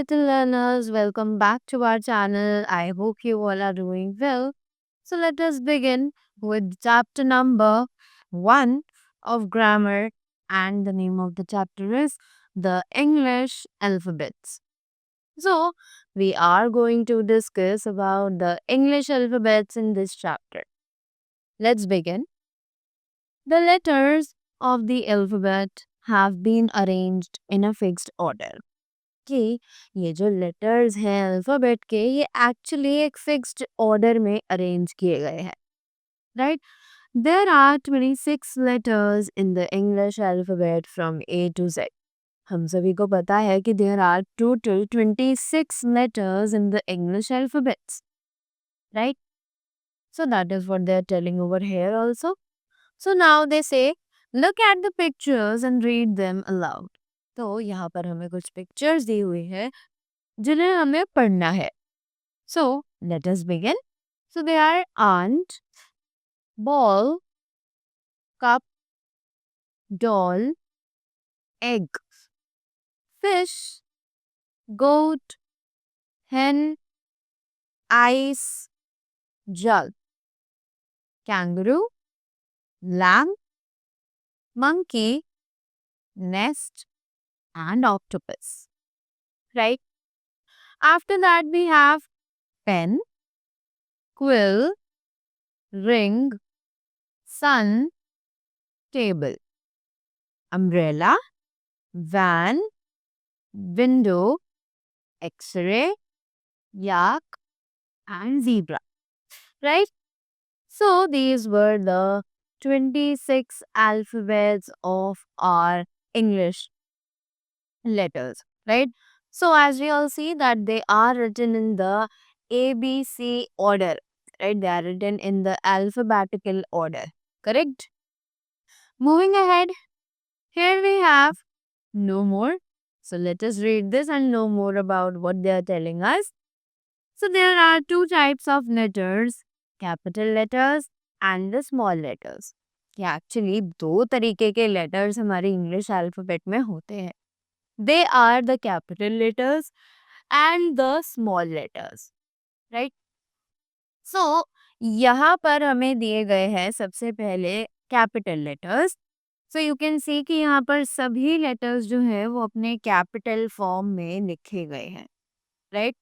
little learners, welcome back to our channel. I hope you all are doing well. So, let us begin with chapter number 1 of grammar, and the name of the chapter is the English alphabets. So, we are going to discuss about the English alphabets in this chapter. Let's begin. The letters of the alphabet have been arranged in a fixed order. कि ये जो letters हैं alphabet के ये actually एक fixed order में arrange किए गए हैं, right? There are 26 letters in the English alphabet from A to Z. हम सभी को पता है कि there are total 26 letters in the English alphabets, right? So that is what they are telling over here also. So now they say, look at the pictures and read them aloud. तो यहाँ पर हमें कुछ pictures दी हुई है जिन्हें हमें पढ़ना है. So let us begin. So they are ant, ball, cup, doll, egg, fish, goat, hen, ice, jug, kangaroo, lamb, monkey, nest, and octopus. Right? After that we have pen, quill, ring, sun, table, umbrella, van, window, x-ray, yak, and zebra. Right? So these were the 26 alphabets of our English letters, right? So as we all see that they are written in the ABC order, right? They are written in the alphabetical order, correct? Moving ahead, here we have no more. So let us read this and know more about what they are telling us. So there are two types of letters, capital letters and the small letters. कि actually दो तरीके के letters हमारे English alphabet में होते हैं. They are the capital letters and the small letters, right? So यहाँ पर हमें दिए गए हैं सबसे पहले capital letters. So you can see कि यहाँ पर सभी लेटर्स जो है वो अपने कैपिटल फॉर्म में लिखे गए हैं, right?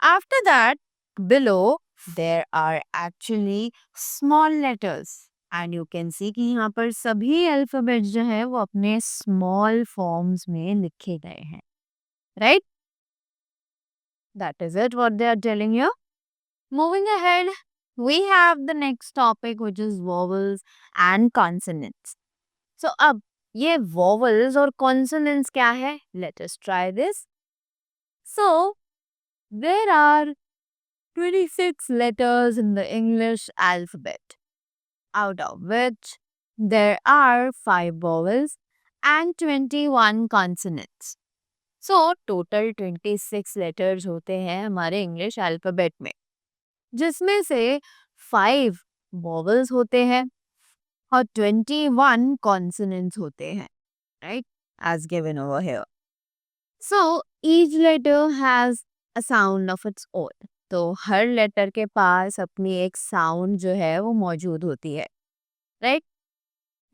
After that, below there are actually small letters and you can see कि यहाँ पर सभी अल्फाबेट्स जो है वो अपने स्मॉल फॉर्म्स में लिखे गए हैं, right? That is it what they are telling you. Moving ahead, we have the next topic which is vowels and consonants. So अब ये vowels और consonants क्या है? Let us try this. So there are 26 letters in the English alphabet, out of which there are 5 vowels and 21 consonants. So, total 26 letters होते हैं हमारे English alphabet में, जिसमें से 5 vowels होते हैं और 21 consonants होते हैं, right? As given over here. So, each letter has a sound of its own. तो हर लेटर के पास अपनी एक साउंड जो है वो मौजूद होती है, right?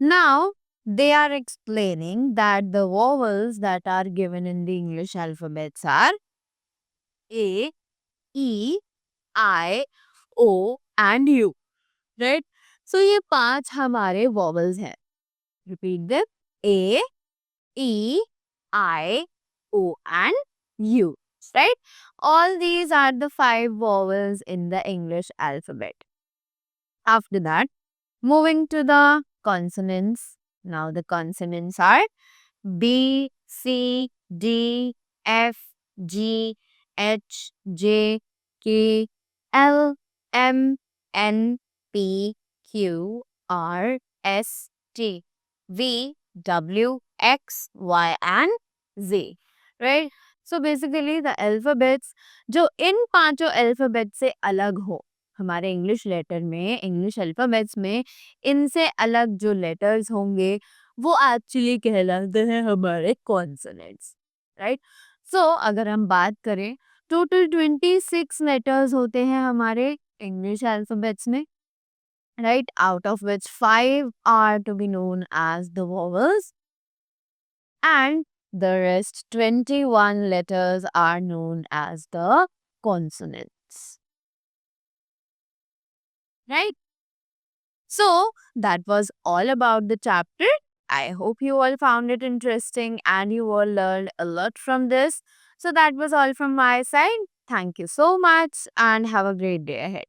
Now they are explaining that the vowels that are given in the English alphabets are A, E, I, O and U, right? So ये 5 हमारे vowels हैं. Repeat them. A, E, I, O and U, right? All these are the 5 vowels in the English alphabet. After that, moving to the consonants. Now the consonants are B, C, D, F, G, H, J, K, L, M, N, P, Q, R, S, T, V, W, X, Y and Z. Right? So basically the alphabets जो इन पांचों alphabets से अलग हो हमारे English letter में, English alphabets में इनसे अलग जो लेटर्स होंगे वो एक्चुअली कहलाते हैं हमारे कॉन्सोनेंट्स, राइट? सो अगर हम बात करें, टोटल 26 लेटर्स होते हैं हमारे इंग्लिश अल्फाबेट्स में, right? Out of which 5 are to be known as the vowels, and the rest 21 letters are known as the consonants, right? So that was all about the chapter. I hope you all found it interesting and you all learned a lot from this. So that was all from my side. Thank you so much and have a great day ahead.